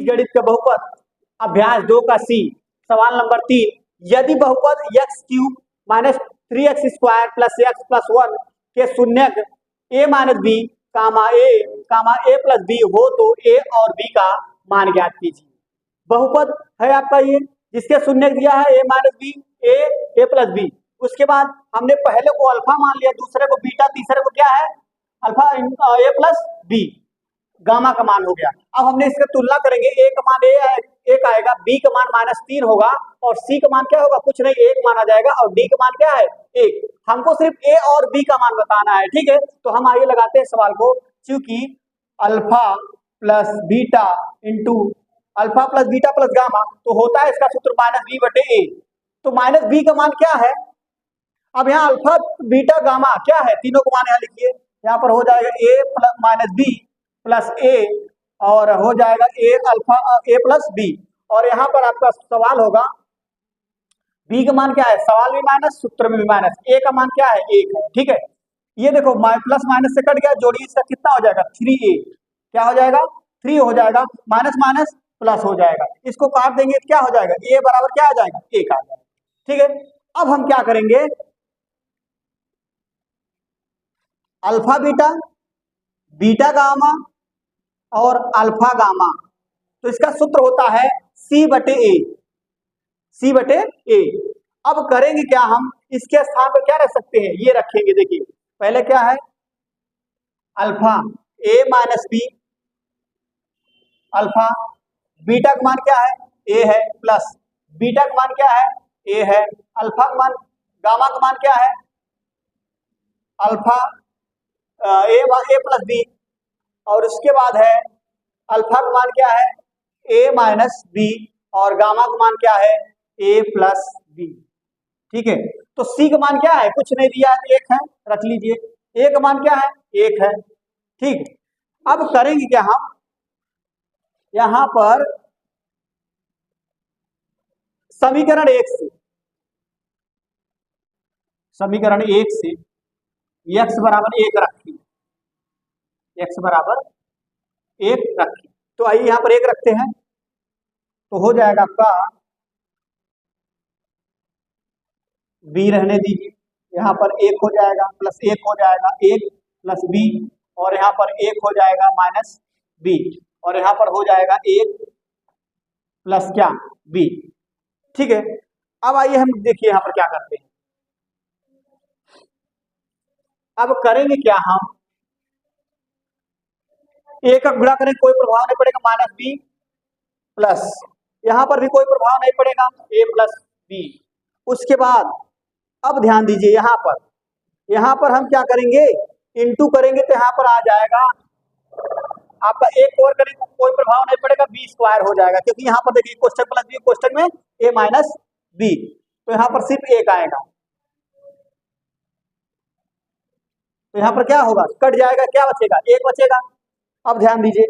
बीजगणित का बहुपद अभ्यास 2 का सी। सवाल नंबर 3, यदि बहुपद x³ minus 3x² plus x plus 1 के शून्यक a minus B a plus B हो तो a और b का मान ज्ञात कीजिए। बहुपद है आपका ये, जिसके शून्यक दिया है a minus B a plus B. उसके बाद हमने पहले को अल्फा मान लिया, दूसरे को बीटा, तीसरे को क्या है alpha a plus B, gamma का मान हो गया। अब हमने इसका तुलना करेंगे, a का मान एक आएगा, b का मान -3 होगा और c का मान क्या होगा, कुछ नहीं, 1 माना जाएगा और d का मान क्या है 1। हमको सिर्फ a और b का मान बताना है, ठीक है। तो हम आगे लगाते हैं सवाल को, क्योंकि alpha plus beta into alpha plus beta plus gamma तो होता है इसका सूत्र -b/a। तो -b का मान क्या है, अब यहाँ अल्फा बीटा गामा क्या है, तीनों को मान यहाँ लिखिए। यहाँ पर हो जाएगा a minus B plus a और हो जाएगा a प्लस बी। और यहाँ पर आपका सवाल होगा b का मान क्या है, सवाल में माइनस सूत्र में भी माइनस, a का मान क्या है 1 है, ठीक है। ये देखो प्लस माइनस से कट गया, जोड़िए, इसका कितना हो जाएगा 3a, क्या हो जाएगा 3 हो जाएगा, माइनस माइनस प्लस हो जाएगा, इसको काट देंगे क्या हो जाएगा a बराबर क्या आ जाएगा 1 आ जाएगा, ठीक है। अब हम क्या करेंगे, अल्फा बीटा, बीटा गामा और अल्फा गामा, तो इसका सूत्र होता है c/a, c/a। अब करेंगे क्या, हम इसके स्थान पर क्या रख सकते हैं, ये रखेंगे। देखिए पहले क्या है alpha a minus B, alpha beta का मान क्या है a है, प्लस बीटा का मान क्या है a है, अल्फा का मान गामा का मान क्या है अल्फा a प्लस बी, और उसके बाद है अल्फा का मान क्या है a माइनस बी और गामा का मान क्या है a प्लस बी, ठीक है। तो c का मान क्या है, कुछ नहीं दिया है, 1 है, रख लीजिए। a का मान क्या है 1 है, ठीक। अब करेंगे क्या, हम यहां पर समीकरण 1 से x बराबर 1 रखिए, x बराबर 1 रखिए। तो आइए यहां पर 1 रखते हैं, तो हो जाएगा आपका b रहने दीजिए, यहाँ पर 1 हो जाएगा प्लस 1 हो जाएगा 1 प्लस b, और यहाँ पर 1 हो जाएगा माइनस b, और यहाँ पर हो जाएगा 1 प्लस क्या b, ठीक है। अब आइए हम देखिए यहाँ पर क्या करते हैं, अब करेंगे क्या, हम a का गुणा करें कोई प्रभाव नहीं पड़ेगा, माइनस b प्लस यहाँ पर भी कोई प्रभाव नहीं पड़ेगा a प्लस b। उसके बाद अब ध्यान दीजिए, यहाँ पर हम क्या करेंगे, इंटू करेंगे तो यहाँ पर आ जाएगा आपका एक और करेंगे कोई प्रभाव नहीं पड़ेगा, b² हो जाएगा, क्योंकि यहाँ पर देखिए कोष्टक प्लस बी, कोष्टक में a माइनस बी, तो यहाँ पर सिर्फ 1 आएगा, तो यहाँ पर क्या होगा कट जाएगा, क्या बचेगा 1 बचेगा। अब ध्यान दीजिए,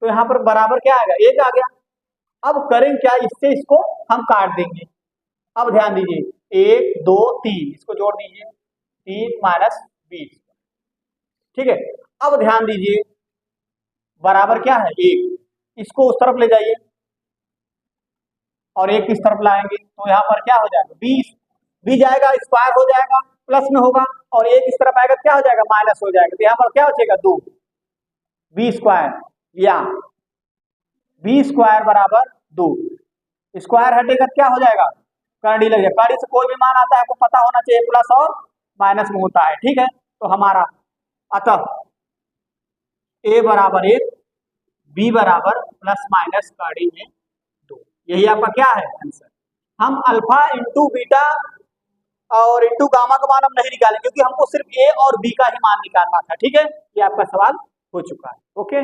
तो यहाँ पर बराबर क्या आएगा 1 आ गया। अब करें क्या, इससे इसको हम काट देंगे। अब ध्यान दीजिए 1 2 3, इसको जोड़ दीजिए 3 माइनस 20, ठीक है। अब ध्यान दीजिए बराबर क्या है 1, इसको उस तरफ ले जाइए और 1 इस तरफ लाएंगे, तो यहाँ पर क्या हो जाएगा 20, भी जाएगा स्क्वायर हो जाएगा, प्लस में होगा, और 1 इस तरफ आएगा क्या हो जाएगा माइनस हो जाएगा, तो यहाँ पर क्या बचेगा 2, b² या b² बराबर 2, स्क्वायर हटेगा क्या हो जाएगा करड़ी लग जाएगा, करड़ी से कोई भी मान आता है आपको पता होना चाहिए, प्लस और माइनस में होता है, ठीक है। तो हमारा अतः a बराबर 1, b बराबर प्लस माइनस करड़ी में 2, यही आपका क्या है आंसर। हम अल्फा इंटू बीटा और इंटू गामा का मान हम नहीं निकालें, क्योंकि हमको सिर्फ a और b का ही मान निकालना था, ठीक है। ये आपका सवाल हो चुका है, ओके।